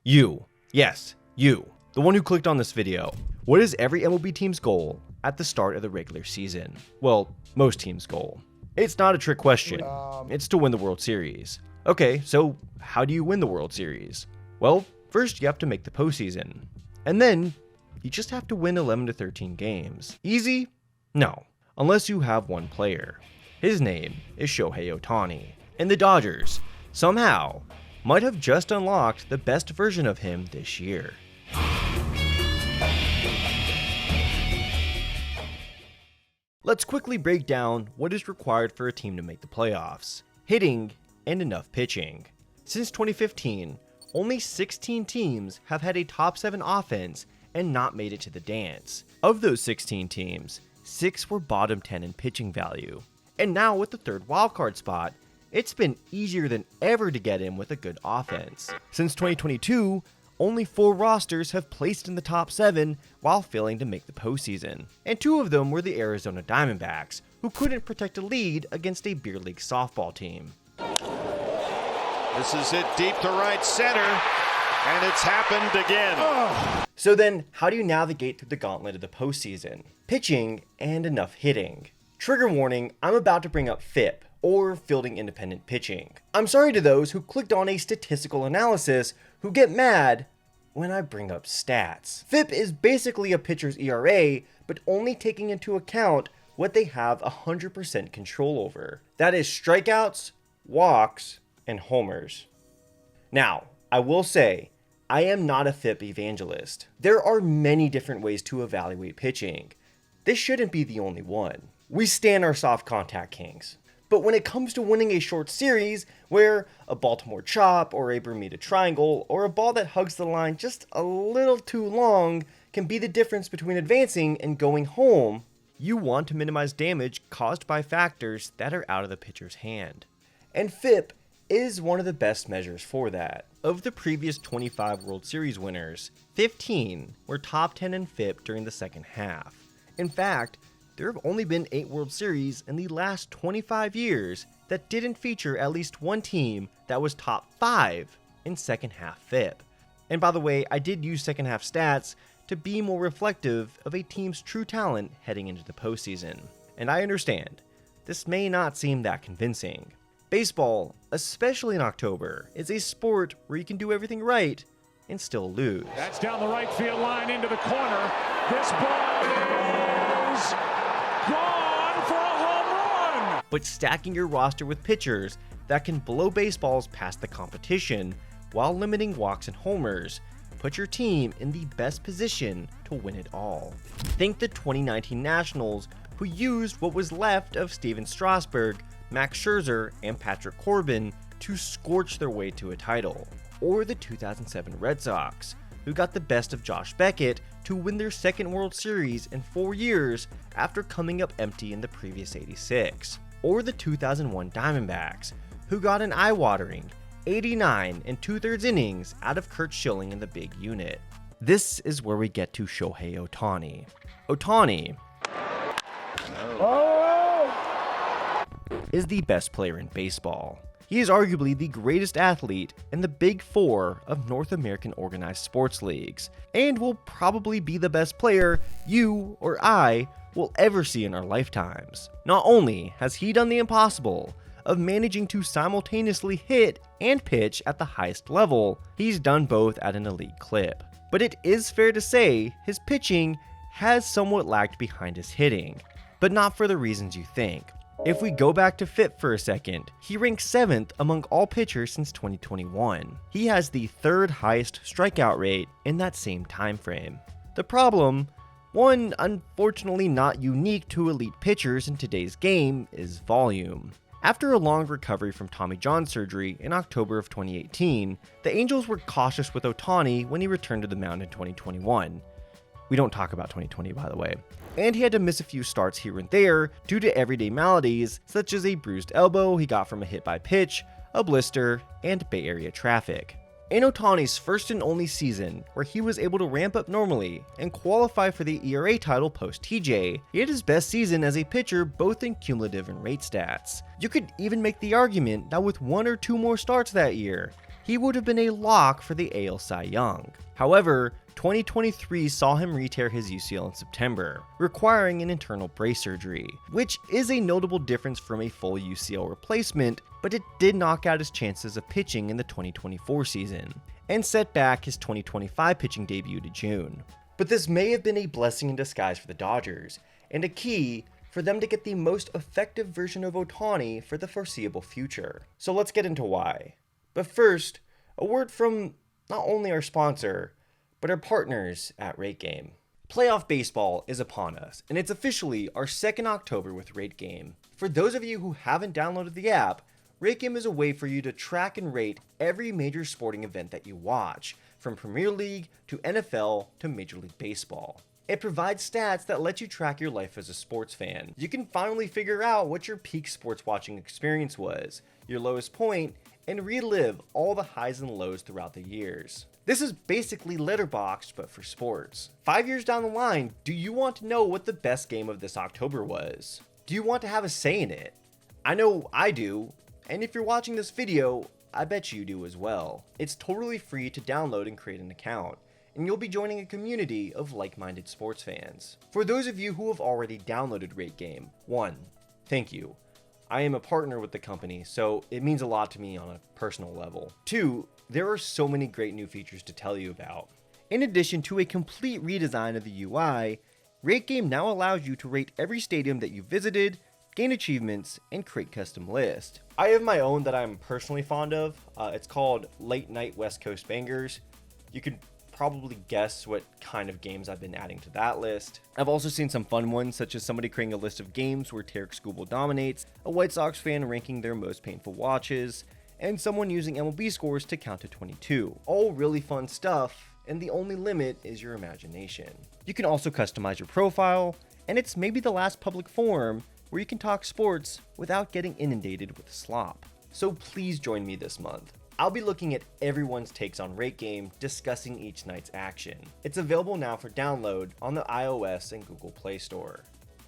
You. Yes, you. The one who clicked on this video. What is every MLB team's goal at the start of the regular season? Well, most teams' goal. It's not a trick question. It's to win the World Series. Okay, so how do you win the World Series? Well, first you have to make the postseason. And then you just have to win 11 to 13 games. Easy? No. Unless you have one player. His name is Shohei Ohtani. And the Dodgers, somehow, might have just unlocked the best version of him this year. Let's quickly break down what is required for a team to make the playoffs. Hitting and enough pitching. Since 2015, only 16 teams have had a top 7 offense and not made it to the dance. Of those 16 teams, 6 were bottom 10 in pitching value. And now with the third wildcard spot, it's been easier than ever to get in with a good offense. Since 2022, only 4 rosters have placed in the top 7 while failing to make the postseason. And 2 of them were the Arizona Diamondbacks, who couldn't protect a lead against a beer league softball team. This is it deep to right center, and it's happened again. So then, how do you navigate through the gauntlet of the postseason? Pitching and enough hitting. Trigger warning, I'm about to bring up FIP, or fielding independent pitching. I'm sorry to those who clicked on a statistical analysis who get mad when I bring up stats. FIP is basically a pitcher's ERA, but only taking into account what they have 100% control over. That is strikeouts, walks, and homers. Now, I will say, I am not a FIP evangelist. There are many different ways to evaluate pitching. This shouldn't be the only one. We stand our soft contact kings. But when it comes to winning a short series, where a Baltimore chop or a Bermuda triangle or a ball that hugs the line just a little too long can be the difference between advancing and going home, you want to minimize damage caused by factors that are out of the pitcher's hand. And FIP is one of the best measures for that. Of the previous 25 World Series winners, 15 were top 10 in FIP during the second half. In fact, there have only been 8 World Series in the last 25 years that didn't feature at least one team that was top 5 in second half FIP. And by the way, I did use second half stats to be more reflective of a team's true talent heading into the postseason. And I understand, this may not seem that convincing. Baseball, especially in October, is a sport where you can do everything right and still lose. That's down the right field line into the corner. This ball is gone for a home run! But stacking your roster with pitchers that can blow baseballs past the competition while limiting walks and homers put your team in the best position to win it all. Think the 2019 Nationals, who used what was left of Steven Strasburg, Max Scherzer, and Patrick Corbin to scorch their way to a title. Or the 2007 Red Sox, who got the best of Josh Beckett to win their second World Series in 4 years after coming up empty in the previous 86. Or the 2001 Diamondbacks, who got an eye-watering 89 2/3 innings out of Curt Schilling in the big unit. This is where we get to Shohei Ohtani. Ohtani is the best player in baseball. He is arguably the greatest athlete in the Big Four of North American organized sports leagues, and will probably be the best player you or I will ever see in our lifetimes. Not only has he done the impossible of managing to simultaneously hit and pitch at the highest level, he's done both at an elite clip. But it is fair to say his pitching has somewhat lagged behind his hitting, but not for the reasons you think. If we go back to FIP for a second, he ranks 7th among all pitchers since 2021. He has the 3rd highest strikeout rate in that same time frame. The problem, one unfortunately not unique to elite pitchers in today's game, is volume. After a long recovery from Tommy John surgery in October of 2018, the Angels were cautious with Ohtani when he returned to the mound in 2021. We don't talk about 2020, by the way. And he had to miss a few starts here and there due to everyday maladies such as a bruised elbow he got from a hit by pitch, a blister, and Bay Area traffic. In Ohtani's first and only season, where he was able to ramp up normally and qualify for the ERA title post-TJ, he had his best season as a pitcher both in cumulative and rate stats. You could even make the argument that with 1 or 2 more starts that year, he would have been a lock for the AL Cy Young. However, 2023 saw him re-tear his UCL in September, requiring an internal brace surgery, which is a notable difference from a full UCL replacement, but it did knock out his chances of pitching in the 2024 season, and set back his 2025 pitching debut to June. But this may have been a blessing in disguise for the Dodgers, and a key for them to get the most effective version of Ohtani for the foreseeable future. So let's get into why. But first, a word from not only our sponsor, but our partners at Rate Game. Playoff baseball is upon us, and it's officially our second October with Rate Game. For those of you who haven't downloaded the app, Rate Game is a way for you to track and rate every major sporting event that you watch, from Premier League to NFL to Major League Baseball. It provides stats that let you track your life as a sports fan. You can finally figure out what your peak sports watching experience was, your lowest point, and relive all the highs and lows throughout the years. This is basically Letterboxd, but for sports. 5 years down the line, do you want to know what the best game of this October was? Do you want to have a say in it? I know I do, and if you're watching this video, I bet you do as well. It's totally free to download and create an account, and you'll be joining a community of like-minded sports fans. For those of you who have already downloaded Rate Game, 1, thank you. I am a partner with the company, so it means a lot to me on a personal level. 2, there are so many great new features to tell you about. In addition to a complete redesign of the UI, Rate Game now allows you to rate every stadium that you visited, gain achievements, and create custom lists. I have my own that I'm personally fond of. It's called Late Night West Coast Bangers. You can probably guess what kind of games I've been adding to that list. I've also seen some fun ones, such as somebody creating a list of games where Tarek Skubal dominates, a White Sox fan ranking their most painful watches, and someone using MLB scores to count to 22. All really fun stuff, and the only limit is your imagination. You can also customize your profile, and it's maybe the last public forum where you can talk sports without getting inundated with slop. So please join me this month. I'll be looking at everyone's takes on Rate Game, discussing each night's action. It's available now for download on the iOS and Google Play Store.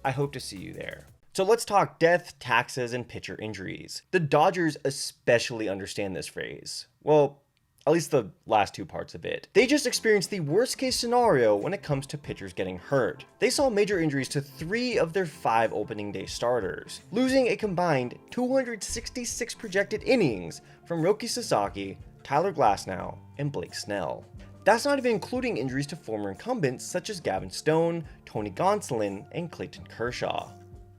I hope to see you there. So let's talk death, taxes, and pitcher injuries. The Dodgers especially understand this phrase. Well, at least the last two parts of it. They just experienced the worst case scenario when it comes to pitchers getting hurt. They saw major injuries to 3 of their 5 opening day starters, losing a combined 266 projected innings from Roki Sasaki, Tyler Glasnow, and Blake Snell. That's not even including injuries to former incumbents such as Gavin Stone, Tony Gonsolin, and Clayton Kershaw.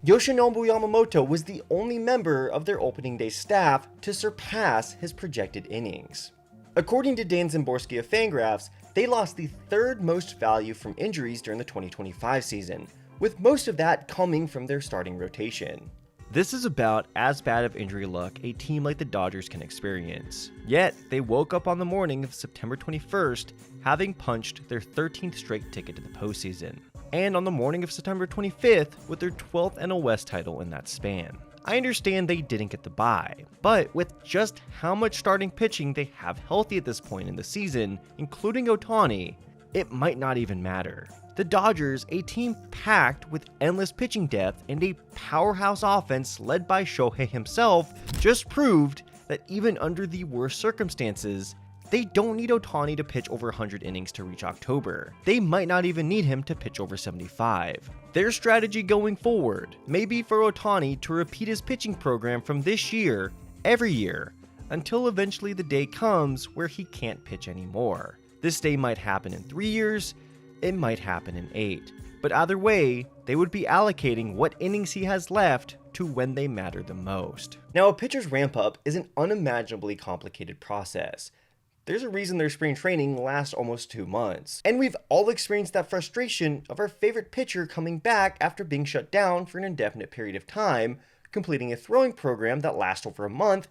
Yoshinobu Yamamoto was the only member of their opening day staff to surpass his projected innings. According to Dan Szymborski of Fangraphs, they lost the 3rd most value from injuries during the 2025 season, with most of that coming from their starting rotation. This is about as bad of injury luck a team like the Dodgers can experience. Yet, they woke up on the morning of September 21st, having punched their 13th straight ticket to the postseason, and on the morning of September 25th with their 12th NL West title in that span. I understand they didn't get the bye, but with just how much starting pitching they have healthy at this point in the season, including Ohtani, it might not even matter. The Dodgers, a team packed with endless pitching depth and a powerhouse offense led by Shohei himself, just proved that even under the worst circumstances, they don't need Ohtani to pitch over 100 innings to reach October. They might not even need him to pitch over 75. Their strategy going forward may be for Ohtani to repeat his pitching program from this year, every year, until eventually the day comes where he can't pitch anymore. This day might happen in 3 years, it might happen in 8. But either way, they would be allocating what innings he has left to when they matter the most. Now, a pitcher's ramp up is an unimaginably complicated process. There's a reason their spring training lasts almost 2 months. And we've all experienced that frustration of our favorite pitcher coming back after being shut down for an indefinite period of time, completing a throwing program that lasts over a month,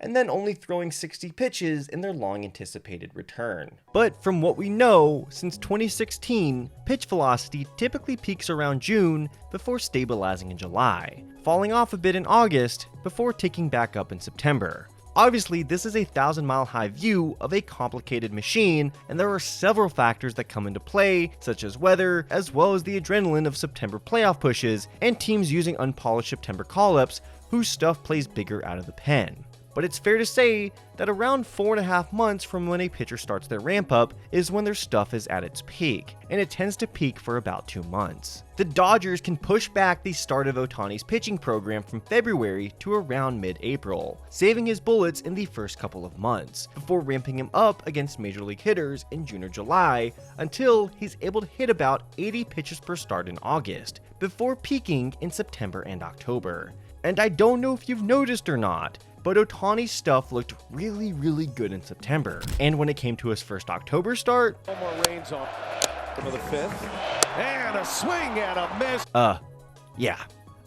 and then only throwing 60 pitches in their long-anticipated return. But from what we know, since 2016, pitch velocity typically peaks around June before stabilizing in July, falling off a bit in August before ticking back up in September. Obviously, this is a 1,000-mile-high view of a complicated machine, and there are several factors that come into play, such as weather, as well as the adrenaline of September playoff pushes, and teams using unpolished September call-ups whose stuff plays bigger out of the pen. but it's fair to say that around 4.5 months from when a pitcher starts their ramp up is when their stuff is at its peak, and it tends to peak for about 2 months. The Dodgers can push back the start of Ohtani's pitching program from February to around mid-April, saving his bullets in the first couple of months, before ramping him up against major league hitters in June or July until he's able to hit about 80 pitches per start in August, before peaking in September and October. And I don't know if you've noticed or not, but Ohtani's stuff looked really good in September. And when it came to his first October start, More rains on for the fifth. And a swing and a miss. yeah.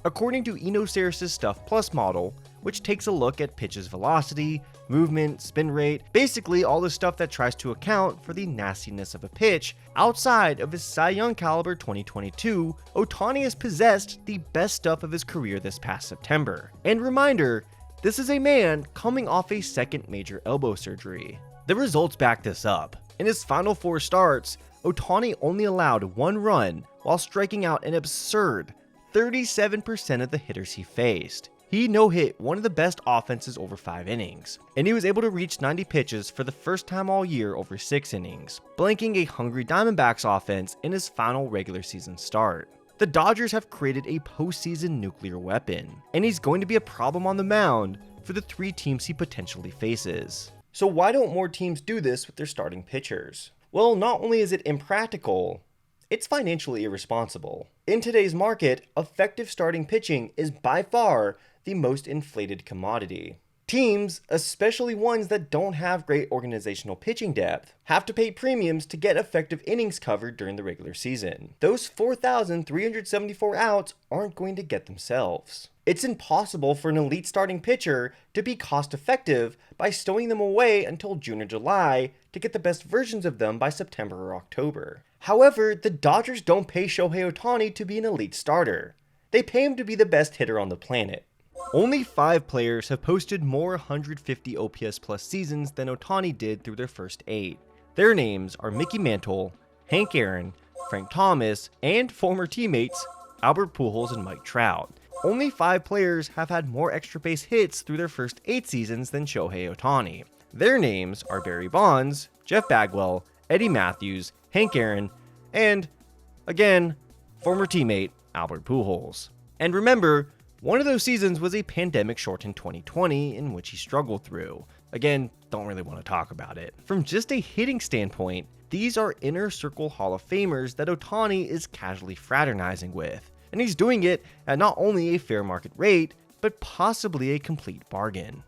According to Inoceris' Stuff Plus model, which takes a look at pitch's velocity, movement, spin rate, basically all the stuff that tries to account for the nastiness of a pitch, outside of his Cy Young caliber 2022, Ohtani has possessed the best stuff of his career this past September. And reminder, this is a man coming off a second major elbow surgery. The results back this up. In his final 4 starts, Ohtani only allowed 1 run while striking out an absurd 37% of the hitters he faced. He no-hit one of the best offenses over 5 innings, and he was able to reach 90 pitches for the first time all year over 6 innings, blanking a hungry Diamondbacks offense in his final regular season start. The Dodgers have created a postseason nuclear weapon, and he's going to be a problem on the mound for the 3 teams he potentially faces. So why don't more teams do this with their starting pitchers? Well, not only is it impractical, it's financially irresponsible. In today's market, effective starting pitching is by far the most inflated commodity. Teams, especially ones that don't have great organizational pitching depth, have to pay premiums to get effective innings covered during the regular season. Those 4,374 outs aren't going to get themselves. It's impossible for an elite starting pitcher to be cost effective by stowing them away until June or July to get the best versions of them by September or October. However, the Dodgers don't pay Shohei Ohtani to be an elite starter. They pay him to be the best hitter on the planet. Only 5 players have posted more 150 OPS plus seasons than Ohtani did through their first 8. Their names are Mickey Mantle, Hank Aaron, Frank Thomas, and former teammates Albert Pujols and Mike Trout. Only 5 players have had more extra base hits through their first 8 seasons than Shohei Ohtani. Their names are Barry Bonds, Jeff Bagwell, Eddie Matthews, Hank Aaron, and, again, former teammate Albert Pujols. And remember, one of those seasons was a pandemic-shortened 2020 in which he struggled through. Again, don't really want to talk about it. From just a hitting standpoint, these are inner circle Hall of Famers that Ohtani is casually fraternizing with. And he's doing it at not only a fair market rate, but possibly a complete bargain.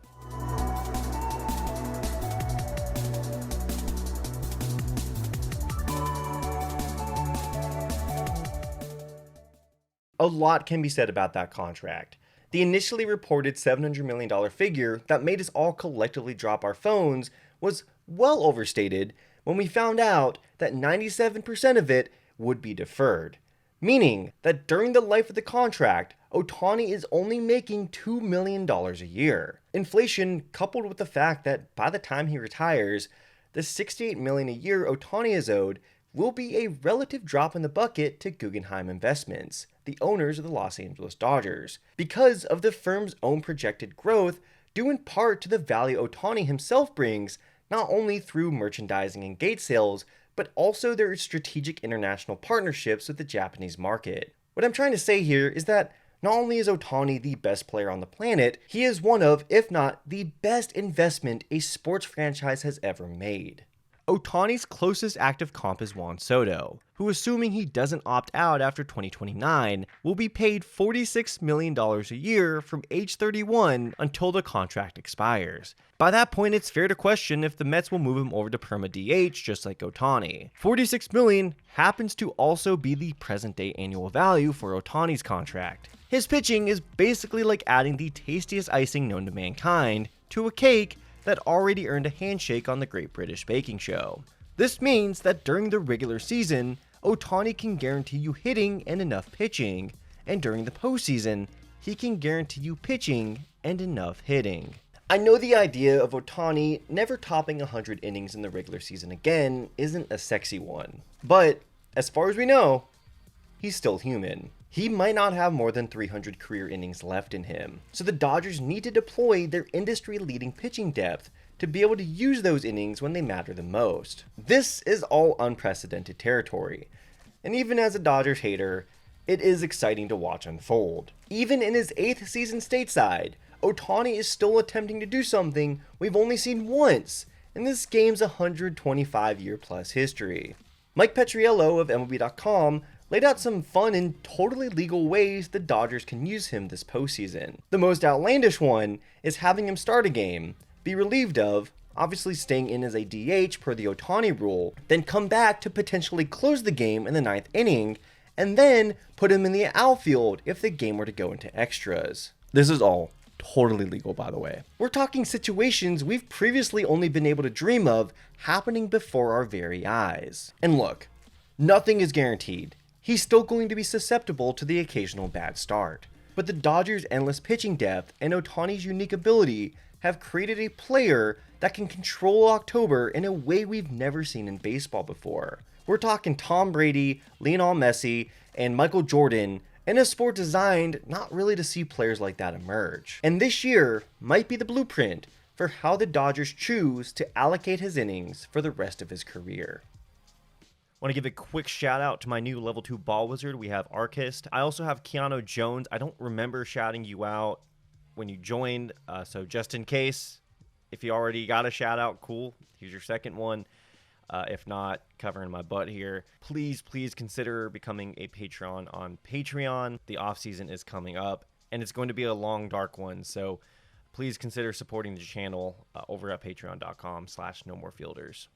A lot can be said about that contract. The initially reported $700 million figure that made us all collectively drop our phones was well overstated when we found out that 97% of it would be deferred. Meaning that during the life of the contract, Ohtani is only making $2 million a year. Inflation, coupled with the fact that by the time he retires, the $68 million a year Ohtani is owed will be a relative drop in the bucket to Guggenheim Investments, the owners of the Los Angeles Dodgers, because of the firm's own projected growth, due in part to the value Ohtani himself brings, not only through merchandising and gate sales, but also their strategic international partnerships with the Japanese market. What I'm trying to say here is that not only is Ohtani the best player on the planet, he is one of, if not the best investment a sports franchise has ever made. Ohtani's closest active comp is Juan Soto, who, assuming he doesn't opt out after 2029, will be paid $46 million a year from age 31 until the contract expires. By that point, it's fair to question if the Mets will move him over to perma DH just like Ohtani. $46 million happens to also be the present-day annual value for Ohtani's contract. His pitching is basically like adding the tastiest icing known to mankind to a cake that already earned a handshake on the Great British Baking Show. This means that during the regular season, Ohtani can guarantee you hitting and enough pitching, and during the postseason, he can guarantee you pitching and enough hitting. I know the idea of Ohtani never topping 100 innings in the regular season again isn't a sexy one, but as far as we know, he's still human. He might not have more than 300 career innings left in him, so the Dodgers need to deploy their industry-leading pitching depth to be able to use those innings when they matter the most. This is all unprecedented territory, and even as a Dodgers hater, it is exciting to watch unfold. Even in his 8th season stateside, Ohtani is still attempting to do something we've only seen once in this game's 125-year-plus history. Mike Petriello of MLB.com laid out some fun and totally legal ways the Dodgers can use him this postseason. The most outlandish one is having him start a game, be relieved of, obviously staying in as a DH per the Ohtani rule, then come back to potentially close the game in the 9th inning, and then put him in the outfield if the game were to go into extras. This is all totally legal, by the way. We're talking situations we've previously only been able to dream of happening before our very eyes. And look, nothing is guaranteed. He's still going to be susceptible to the occasional bad start. But the Dodgers' endless pitching depth and Ohtani's unique ability have created a player that can control October in a way we've never seen in baseball before. We're talking Tom Brady, Lionel Messi, and Michael Jordan in a sport designed not really to see players like that emerge. And this year might be the blueprint for how the Dodgers choose to allocate his innings for the rest of his career. Want to give a quick shout out to my new level 2 ball wizard. We have Archist. I also have Keanu Jones. I don't remember shouting you out when you joined, so just in case, if you already got a shout out, cool. Here's your second one. If not, covering my butt here. Please consider becoming a Patreon on Patreon. The off season is coming up, and it's going to be a long, dark one. So please consider supporting the channel over at patreon.com/nomorefielders.